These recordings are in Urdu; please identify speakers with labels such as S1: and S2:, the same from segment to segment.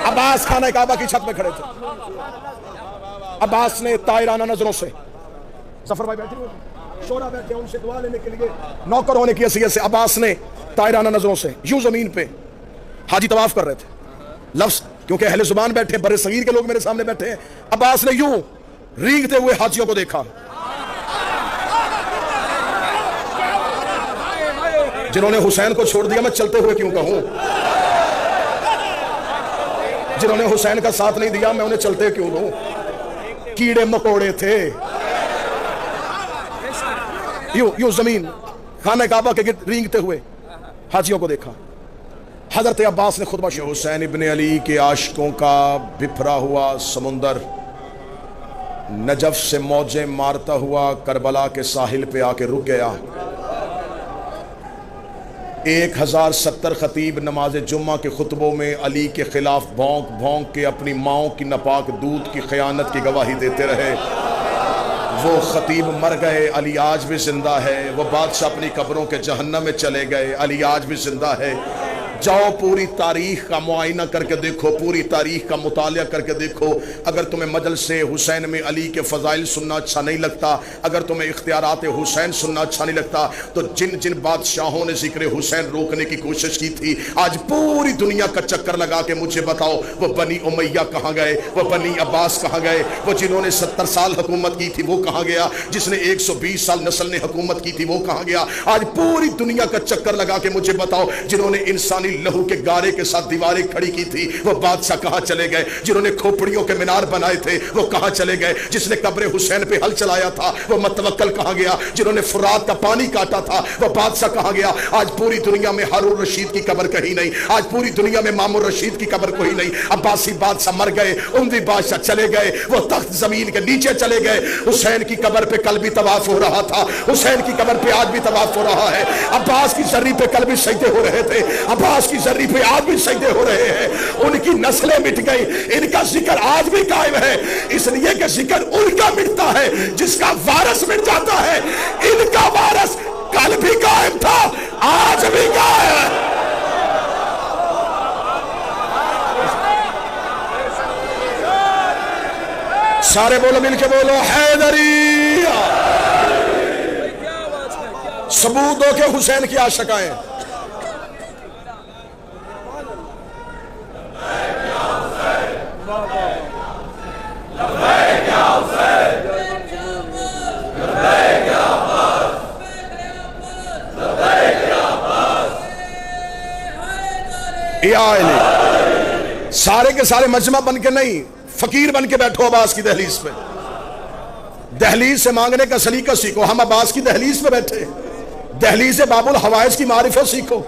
S1: عباس خانہ کعبہ کی چھت پہ کھڑے تھے. عباس نے طائرانہ نظروں سے، ظفر بھائی بیٹھے ہوئے، شورا بیٹھے ان سے دعا لینے کے لیے نوکر ہونے کی حیثیت سے، عباس نے طائرانہ نظروں سے یوں زمین پہ، حاجی طواف کر رہے تھے، لفظ کیونکہ اہل زبان بیٹھے، بر صغیر کے لوگ میرے سامنے بیٹھے ہیں، عباس نے یوں رینگتے ہوئے حاجیوں کو دیکھا جنہوں نے حسین کو چھوڑ دیا. میں چلتے ہوئے کیوں کہوں؟ جنہوں نے حسین کا ساتھ نہیں دیا میں انہیں چلتے کیوں کہوں؟ کیڑے مکوڑے تھے. یوں زمین خانہ کعبہ کے گرد رینگتے ہوئے حاجیوں کو دیکھا. حضرت عباس نے خطبہ شروع، حسین ابن علی کے عاشقوں کا بپھرا ہوا سمندر نجف سے موجیں مارتا ہوا کربلا کے ساحل پہ آ کے رک گیا. 1070 خطیب نماز جمعہ کے خطبوں میں علی کے خلاف بھونک بھونک کے اپنی ماؤں کی ناپاک دودھ کی خیانت کی گواہی دیتے رہے. وہ خطیب مر گئے، علی آج بھی زندہ ہے. وہ بادشاہ اپنی قبروں کے جہنم میں چلے گئے، علی آج بھی زندہ ہے. جاؤ پوری تاریخ کا معائنہ کر کے دیکھو، پوری تاریخ کا مطالعہ کر کے دیکھو. اگر تمہیں مجلس حسین میں علی کے فضائل سننا اچھا نہیں لگتا، اگر تمہیں اختیارات حسین سننا اچھا نہیں لگتا، تو جن جن بادشاہوں نے ذکر حسین روکنے کی کوشش کی تھی آج پوری دنیا کا چکر لگا کے مجھے بتاؤ وہ بنی امیہ کہاں گئے، وہ بنی عباس کہاں گئے، وہ جنہوں نے 70 سال حکومت کی تھی وہ کہاں گیا، جس نے 120 سال نسل نے حکومت کی تھی وہ کہاں گیا. آج پوری دنیا کا چکر لگا کے مجھے بتاؤ جنہوں نے انسانی لہو کے گارے کے ساتھ دیواریں کھڑی کی تھی وہ بادشاہ کہاں چلے گئے، جنہوں نے کھوپڑیوں کے مینار بنائے تھے وہ کہاں چلے گئے، جس نے قبر حسین پہ ہل چلایا تھا وہ متوکل کہاں گیا، جنہوں نے فرات کا پانی کاٹا تھا وہ بادشاہ کہاں گیا. آج پوری دنیا میں ہارون رشید کی قبر کہیں نہیں، آج پوری دنیا میں مامون رشید کی قبر کوئی نہیں. عباسی بادشاہ مر گئے، اموی بادشاہ چلے گئے، وہ تخت زمین کے نیچے چلے گئے. حسین کی قبر پہ کل بھی طواف ہو رہا تھا، حسین کی قبر پہ آج بھی طواف ہو رہا ہے. عباس کی زری پہ کل بھی سجدے ہو رہے تھے، عباس کی زری پہ آج بھی سجدے ہو رہے ہیں. ان کی نسلیں مٹ گئی، ان کا ذکر آج بھی قائم ہے، اس لیے کہ ذکر ان کا مٹتا ہے جس کا وارث مٹ جاتا ہے. ان کا وارث کل بھی قائم تھا، آج بھی قائم ہے. سارے بولو، مل کے بولو، حیدری. ثبوت ہو کہ حسین کی عاشق آئے. سارے کے سارے مجمع بن کے نہیں، فقیر بن کے بیٹھو عباس کی دہلیز پہ. دہلیز سے مانگنے کا سلیقہ سیکھو. ہم عباس کی دہلیز پہ بیٹھے، دہلیز باب الحوائج کی معرفت سیکھو.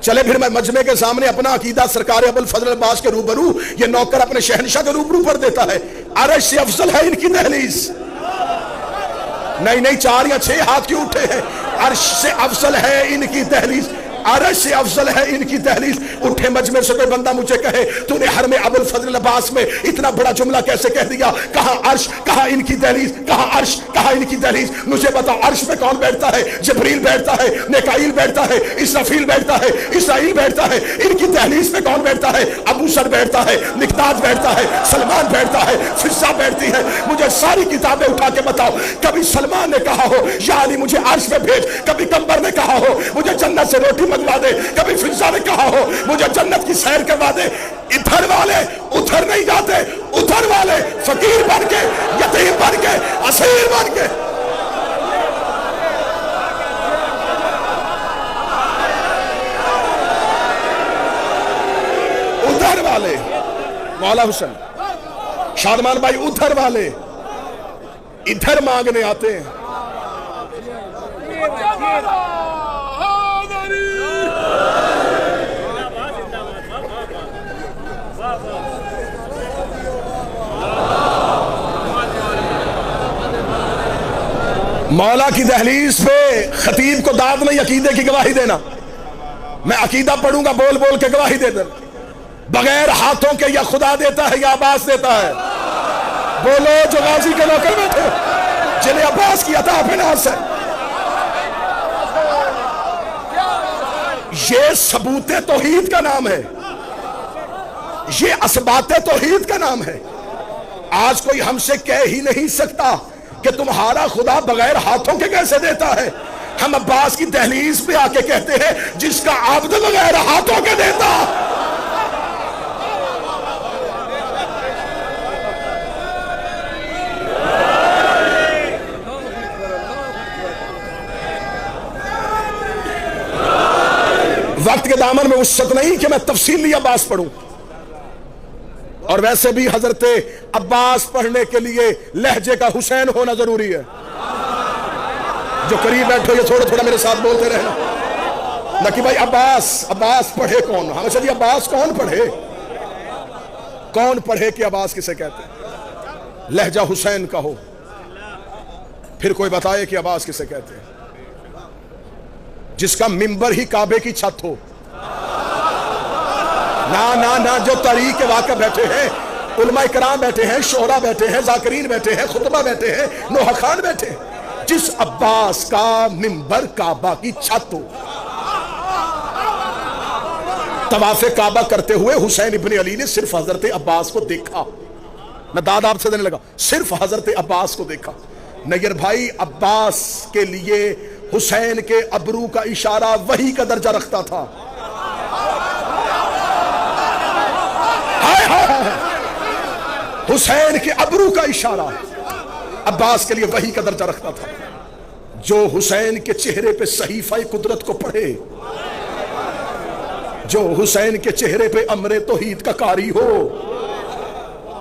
S1: چلے پھر میں مجمع کے سامنے اپنا عقیدہ سرکار ابوالفضل عباس کے روبرو، یہ نوکر اپنے شہنشاہ کے روبرو پر دیتا ہے. عرش سے افضل ہے ان کی دہلیز. نہیں 4 یا 6 ہاتھ کیوں اٹھے ہیں؟ عرش سے افضل ہے ان کی دہلیز، عرش سے افضل ہے ان کی دہلیز. اٹھے مجمع سے کوئی بندہ مجھے کہے تو نے حرم ابوالفضل عباس میں اتنا بڑا جملہ کیسے کہہ دیا؟ کہاں عرش، کہاں ان کی دہلیز، کہاں عرش، کہاں ان کی دہلیز. مجھے بتاؤ عرش پہ کون بیٹھتا ہے؟ جبریل بیٹھتا ہے، میکائیل بیٹھتا ہے، اسرافیل بیٹھتا ہے، اسرائیل بیٹھتا ہے. ان کی دہلیز پہ کون بیٹھتا ہے؟ ابو سر بیٹھتا ہے، مقداد بیٹھتا ہے، سلمان بیٹھتا ہے، فضہ بیٹھتی ہے. مجھے ساری کتابیں اٹھا کے بتاؤ کبھی سلمان نے کہا ہو یا علی مجھے عرش پہ بھیج، کبھی کمبر نے کہا ہو مجھے جنت سے روٹی منگوا دے، کبھی فضہ نے کہا ہو مجھے جنت کی سیر کروا دے. ادھر والے ادھر نہیں جاتے، ادھر والے فقیر بن کے، یتیم بن کے، اسیر بن کے. ادھر والے مولا حسین شادمان بھائی، ادھر والے ادھر مانگنے آتے ہیں. مولا کی دہلیز پہ خطیب کو داد نہیں عقیدے کی گواہی دینا. میں عقیدہ پڑھوں گا بول بول کے گواہی دے دیں، بغیر ہاتھوں کے یا خدا دیتا ہے یا عباس دیتا ہے. بولو جو غازی کے نوکر بیٹھے جنہیں عباس کی عطا پہ ناز ہے. یہ ثبوت توحید کا نام ہے، یہ اسبات توحید کا نام ہے۔ آج کوئی ہم سے کہہ ہی نہیں سکتا کہ تمہارا خدا بغیر ہاتھوں کے کیسے دیتا ہے۔ ہم عباس کی دہلیز پہ آ کے کہتے ہیں جس کا عبد بغیر ہاتھوں کے دیتا۔ وقت کے دامن میں وسعت نہیں کہ میں تفصیلی عباس پڑھوں، اور ویسے بھی حضرت عباس پڑھنے کے لیے لہجے کا حسین ہونا ضروری ہے۔ جو قریب بیٹھو یہ تھوڑا تھوڑا میرے ساتھ بولتے رہنا، نہ کہ بھائی عباس پڑھے کون؟ ہمیشہ جی عباس کون پڑھے؟ کون پڑھے کہ عباس کسے کہتے ہیں؟ لہجہ حسین کا ہو، پھر کوئی بتائے کہ عباس کسے کہتے ہیں۔ جس کا منبر ہی کعبے کی چھت ہو، نہ جو تاریخ کے واقع بیٹھے ہیں، علماء کرام بیٹھے ہیں، شعراء بیٹھے ہیں، ذاکرین بیٹھے ہیں، خطبہ بیٹھے ہیں، نوحہ خان بیٹھے ہیں، جس عباس کا منبر کعبہ کی چھت ہو۔ طواف کعبہ کرتے ہوئے حسین ابن علی نے صرف حضرت عباس کو دیکھا۔ میں داد آپ سے دینے لگا، صرف حضرت عباس کو دیکھا۔ نیر بھائی، عباس کے لیے حسین کے ابرو کا اشارہ وحی کا درجہ رکھتا تھا۔ حسین کے ابرو کا اشارہ عباس کے لیے وحی کا درجہ رکھتا تھا۔ جو حسین کے چہرے پہ صحیفہ قدرت کو پڑھے، جو حسین کے چہرے پہ امر توحید کا قاری ہو،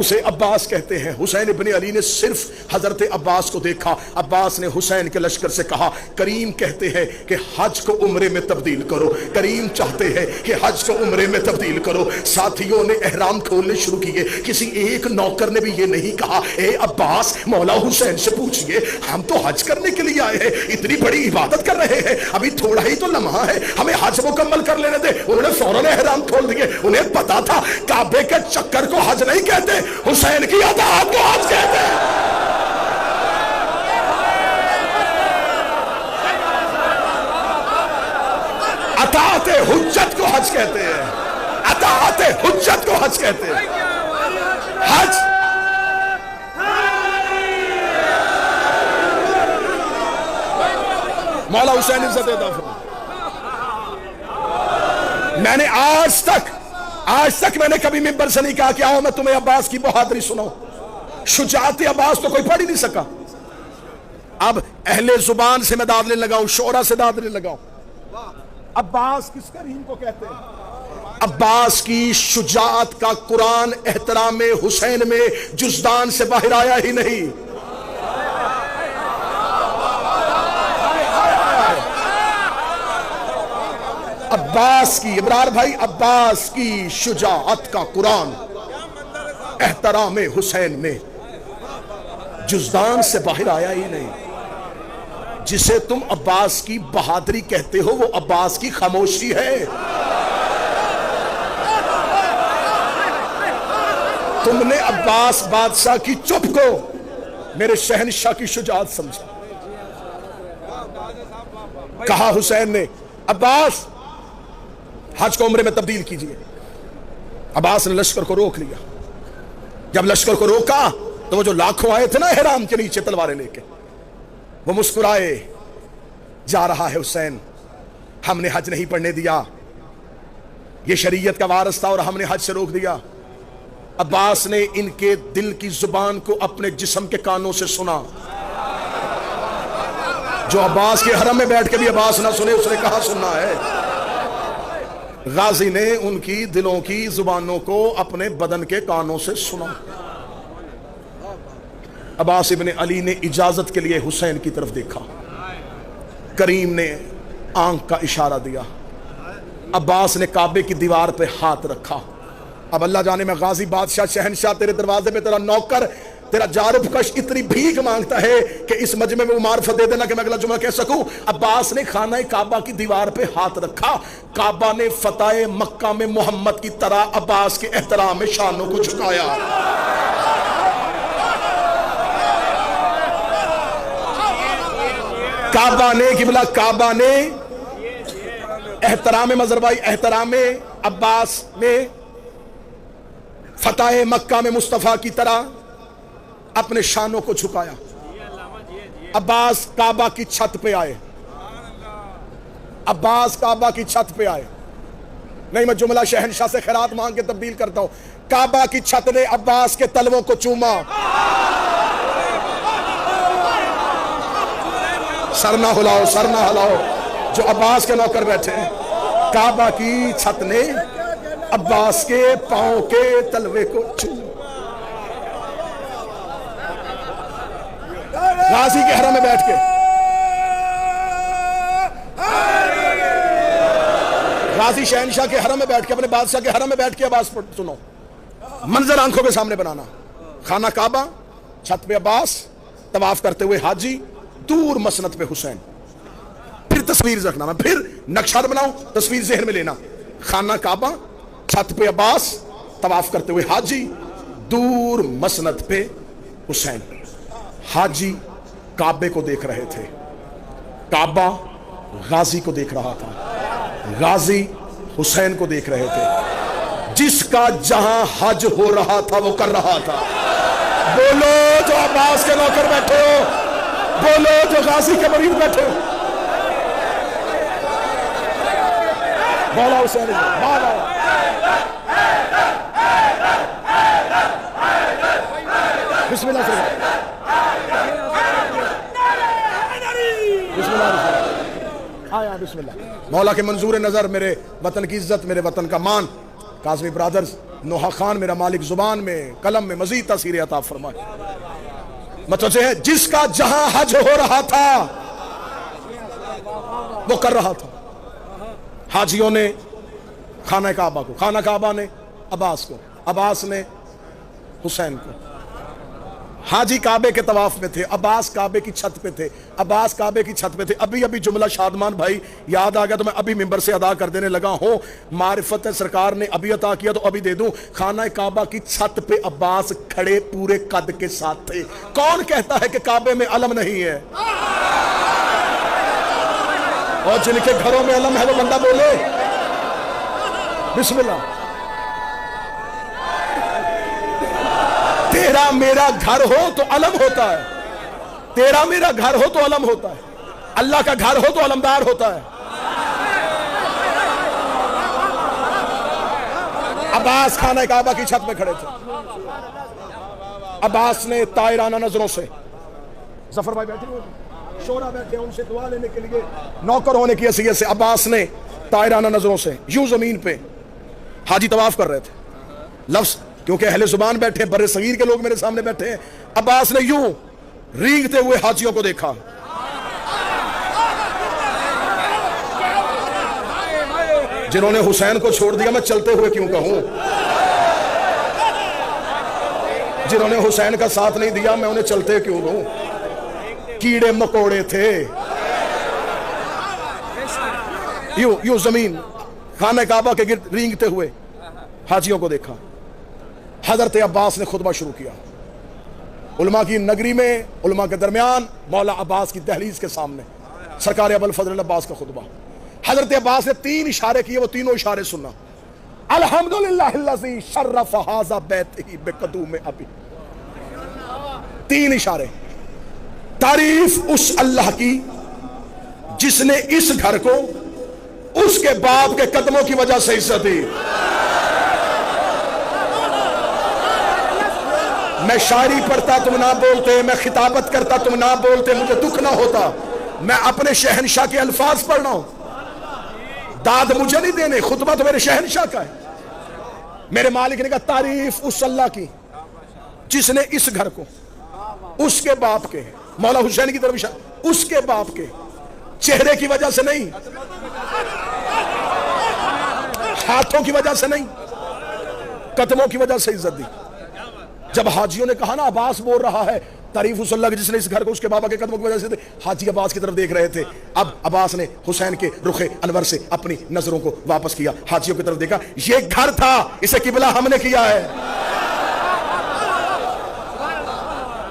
S1: اسے عباس کہتے ہیں۔ حسین ابن علی نے صرف حضرت عباس کو دیکھا۔ عباس نے حسین کے لشکر سے کہا، کریم کہتے ہیں کہ حج کو عمرے میں تبدیل کرو، کریم چاہتے ہیں کہ حج کو عمرے میں تبدیل کرو۔ ساتھیوں نے احرام کھولنے شروع کیے۔ کسی ایک نوکر نے بھی یہ نہیں کہا، اے عباس مولا حسین سے پوچھئے، ہم تو حج کرنے کے لیے آئے ہیں، اتنی بڑی عبادت کر رہے ہیں، ابھی تھوڑا ہی تو لمحہ ہے، ہمیں حج مکمل کر لینے دے۔ انہوں نے فوراً احرام کھول دیے۔ انہیں پتا تھا کعبے کے چکر کو حج نہیں کہتے، حسین کی اطاعت کو حج کہتے ہیں۔ اطاعت حجت کو حج کہتے ہیں، اطاعت حجت کو حج کہتے ہیں۔ حج مولا حسین عزت عطا فرمائے۔ میں نے آج تک میں نے کبھی منبر سے نہیں کہا کہ آؤ میں تمہیں عباس کی بہادری سناؤں۔ شجاعت عباس تو کوئی پڑھ ہی نہیں سکا۔ اب اہل زبان سے میں داد لینے لگا ہوں، شعرا سے داد لینے لگا ہوں۔ عباس کس کریم کو کہتے ہیں؟ عباس کی شجاعت کا قرآن احترام حسین میں جزدان سے باہر آیا ہی نہیں۔ عباس کی، ابرار بھائی، عباس کی شجاعت کا قرآن احترام حسین میں جزدان سے باہر آیا ہی نہیں۔ جسے تم عباس کی بہادری کہتے ہو وہ عباس کی خاموشی ہے۔ تم نے عباس بادشاہ کی چپ کو میرے شہنشاہ کی شجاعت سمجھا۔ کہا حسین نے، عباس حج کو عمرے میں تبدیل کیجئے۔ عباس نے لشکر کو روک لیا۔ جب لشکر کو روکا تو وہ جو لاکھوں آئے تھے نا احرام کے نیچے تلواریں لے کے، وہ مسکرائے۔ جا رہا ہے حسین، ہم نے حج نہیں پڑھنے دیا، یہ شریعت کا وارث تھا اور ہم نے حج سے روک دیا۔ عباس نے ان کے دل کی زبان کو اپنے جسم کے کانوں سے سنا۔ جو عباس کے حرم میں بیٹھ کے بھی عباس نہ سنے، اس نے کہا سننا ہے۔ غازی نے ان کی دلوں کی زبانوں کو اپنے بدن کے کانوں سے سنا۔ عباس ابن علی نے اجازت کے لیے حسین کی طرف دیکھا۔ کریم نے آنکھ کا اشارہ دیا۔ عباس نے کعبے کی دیوار پہ ہاتھ رکھا۔ اب اللہ جانے میں غازی بادشاہ شہنشاہ تیرے دروازے پہ تیرا نوکر، تیرا جارب کش اتنی بھیک مانگتا ہے کہ اس مجمع میں وہ معرفت دے دینا کہ میں اگلا جمعہ کہہ سکوں۔ عباس نے خانہ کعبہ کی دیوار پہ ہاتھ رکھا۔ کعبہ نے فتح مکہ میں محمد کی طرح عباس کے احترام میں شانوں کو جھکایا۔ کعبہ نے قبلہ، کعبہ نے احترام مظہر بھائی، احترام عباس میں فتح مکہ میں مصطفیٰ کی طرح اپنے شانوں کو جھکایا. عباس کعبہ کی چھت پہ آئے. عباس کعبہ کی چھت پہ آئے. نہیں میں جملہ شہنشاہ سے خیرات مانگ کے تبدیل کرتا ہوں. کعبہ کی چھت نے عباس کے تلووں کو چوما. سر نہ ہلاؤ, سر نہ ہلاؤ جو عباس کے نوکر بیٹھے ہیں. کعبہ کی چھت نے عباس کے پاؤں کے تلوے کو چوما. غازی کے حرم میں بیٹھ کے, غازی شہنشاہ کے حرم میں بیٹھ کے, اپنے بادشاہ کے حرم میں بیٹھ کے عباس پر سنو. منظر آنکھوں کے سامنے بنانا. خانہ کعبہ, چھت پہ عباس, طواف کرتے ہوئے حاجی, دور مسند پہ حسین. پھر تصویر رکھنا, میں پھر نقشہ بناؤں, تصویر ذہن میں لینا. خانہ کعبہ, چھت پہ عباس, طواف کرتے ہوئے حاجی, دور مسند پہ حسین. حاجی کعبے کو دیکھ رہے تھے, کعبہ غازی کو دیکھ رہا تھا, غازی حسین کو دیکھ رہے تھے. جس کا جہاں حج ہو رہا تھا وہ کر رہا تھا. بولو جو عباس کے نوکر بیٹھے ہو, بولو جو غازی کے مریض بیٹھے ہو. مولا حسین مولا بسم اللہ سے آیا. بسم اللہ. مولا کے منظور نظر میرے وطن کی عزت, میرے وطن کا مان, کاظمی برادرز, نوحہ خان میرا مالک زبان میں قلم میں مزید تاثیر عطا فرمائے. مطلب ہے جس کا جہاں حج ہو رہا تھا وہ کر رہا تھا. حاجیوں نے خانہ کعبہ کو, خانہ کعبہ نے عباس کو, عباس نے حسین کو. حاجی کعبے کے طواف میں تھے, عباس کعبے کی چھت پہ تھے, عباس کعبے کی چھت پہ تھے. ابھی جملہ شادمان بھائی یاد آ گیا تو میں ابھی ممبر سے ادا کر دینے لگا ہوں. معرفت سرکار نے ابھی عطا کیا تو ابھی دے دوں. خانہ کعبہ کی چھت پہ عباس کھڑے پورے قد کے ساتھ تھے. کون کہتا ہے کہ کعبے میں علم نہیں ہے؟ اور جن کے گھروں میں علم ہے وہ بندہ بولے بسم اللہ. تیرا میرا گھر ہو تو علم ہوتا ہے, تیرا میرا گھر ہو تو علم ہوتا ہے, اللہ کا گھر ہو تو علمدار ہوتا ہے. عباس خانہ کعبہ کی چھت میں کھڑے تھے. عباس نے طائرانہ نظروں سے, ظفر بھائی بیٹھے ہوئے, شورا بیٹھے ان سے دعا لینے کے لیے نوکر ہونے کی حیثیت سے, عباس نے طائرانہ نظروں سے یوں زمین پہ, حاجی طواف کر رہے تھے, لفظ کیونکہ اہل زبان بیٹھے, بر صغیر کے لوگ میرے سامنے بیٹھے ہیں. عباس نے یوں رینگتے ہوئے حاجیوں کو دیکھا. جنہوں نے حسین کو چھوڑ دیا میں چلتے ہوئے کیوں کہوں, جنہوں نے حسین کا ساتھ نہیں دیا میں انہیں چلتے کیوں کہوں. کیڑے مکوڑے تھے. یوں زمین خانہ کعبہ کے گرد رینگتے ہوئے حاجیوں کو دیکھا. حضرت عباس نے خطبہ شروع کیا. علماء کی نگری میں, علماء کے درمیان, مولا عباس کی دہلیز کے سامنے سرکار ابوالفضل عباس کا خطبہ. حضرت عباس نے 3 اشارے کیے, وہ تینوں اشارے سننا. الحمدللہ الذی شرف ھذا بیتہ بقدوم ابی. 3 اشارے. تعریف اس اللہ کی جس نے اس گھر کو اس کے باپ کے قدموں کی وجہ سے عزت دی. میں شاعری پڑھتا تم نہ بولتے, میں خطابت کرتا تم نہ بولتے, مجھے دکھ نہ ہوتا. میں اپنے شہنشاہ کے الفاظ پڑھ رہا ہوں, داد مجھے نہیں دینے, خطبہ تو میرے شہنشاہ کا ہے. میرے مالک نے کہا تعریف اس اللہ کی جس نے اس گھر کو اس کے باپ کے, مولا حسین کی طرف اشارہ, اس کے باپ کے چہرے کی وجہ سے نہیں, ہاتھوں کی وجہ سے نہیں, قدموں کی وجہ سے عزت دی. جب حاجیوں نے کہا نا عباس بول رہا ہے تعریف اس اللہ کی جس نے اس گھر کو اس کے بابا کے قدموں کی وجہ سے, حاجی عباس کی طرف دیکھ رہے تھے. اب عباس نے حسین کے رخ انور سے اپنی نظروں کو واپس کیا, حاجیوں کی طرف دیکھا. یہ گھر تھا, اسے قبلہ ہم نے کیا ہے.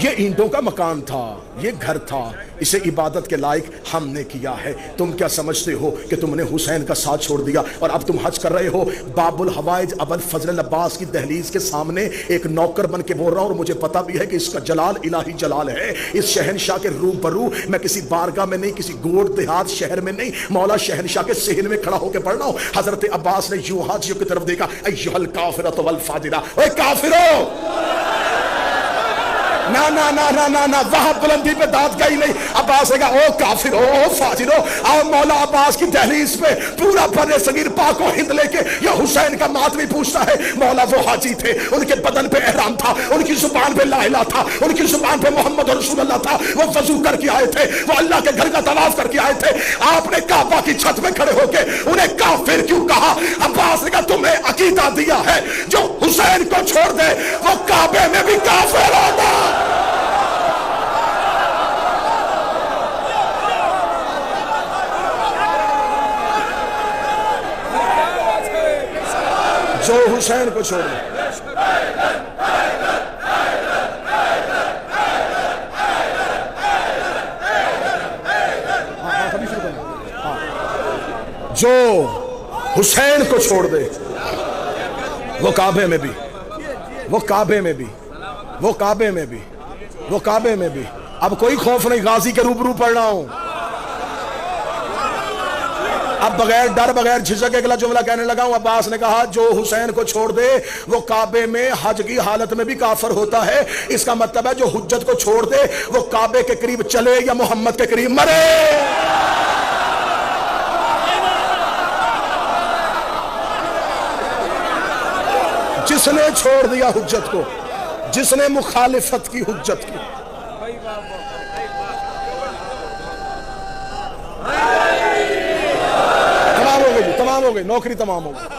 S1: یہ اینٹوں کا مکان تھا، یہ گھر تھا، اسے عبادت کے لائق ہم نے کیا ہے۔ تم کیا سمجھتے ہو کہ تم نے حسین کا ساتھ چھوڑ دیا اور اب تم حج کر رہے ہو؟ باب الحوائج ابوالفضل العباس کی دہلیز کے سامنے ایک نوکر بن کے بول رہا ہوں، اور مجھے پتا بھی ہے کہ اس کا جلال الہی جلال ہے۔ اس شہنشاہ کے روبرو میں کسی بارگاہ میں نہیں، کسی گوڑ دیہات شہر میں نہیں، مولا شہنشاہ کے صحن میں کھڑا ہو کے پڑھ رہا ہوں۔ حضرت عباس نے یوں حاجیوں کی طرف دیکھا، ایھا الکافرۃ والفاجرہ، اے کافرو! نا نا نا نا نا نا، وہاں بلندی پہ داد گئی نہیں۔ عباس نے کہا او کافرو، او فاجرو! آؤ مولا عباس کی دہلیز پہ پورا بر صغیر پاک و ہند لے کے یہ حسین کا ماتمی پوچھتا ہے۔ مولا وہ حاجی تھے، ان کے بدن پہ احرام تھا، ان کی زبان پہ لا الہ تھا، ان کی زبان پہ محمد رسول اللہ تھا، وہ وضو کر کے آئے تھے، وہ اللہ کے گھر کا طواف کر کے آئے تھے۔ آپ نے کعبہ کی چھت پہ کھڑے ہو کے انہیں کافر کیوں کہا؟ عباس نے کہا تم نے عقیدہ دیا ہے جو حسین کو چھوڑ دے وہ کعبے میں بھی کافر ہوگا۔ جو حسین کو چھوڑ دے، جو حسین کو چھوڑ دے وہ کعبے میں بھی، وہ کعبے میں بھی، وہ کعبے میں بھی، وہ کعبے میں بھی۔ اب کوئی خوف نہیں، غازی کے روبرو پڑھ رہا ہوں۔ اب بغیر ڈر بغیر جھجک اگلا جملہ کہنے لگا ہوں۔ عباس نے کہا جو حسین کو چھوڑ دے وہ کعبے میں حج کی حالت میں بھی کافر ہوتا ہے۔ اس کا مطلب ہے جو حجت کو چھوڑ دے وہ کعبے کے قریب چلے یا محمد کے قریب مرے۔ جس نے چھوڑ دیا حجت کو، جس نے مخالفت کی حجت کی، تمام ہو گئی، تمام ہو گئی، نوکری تمام ہو گئی۔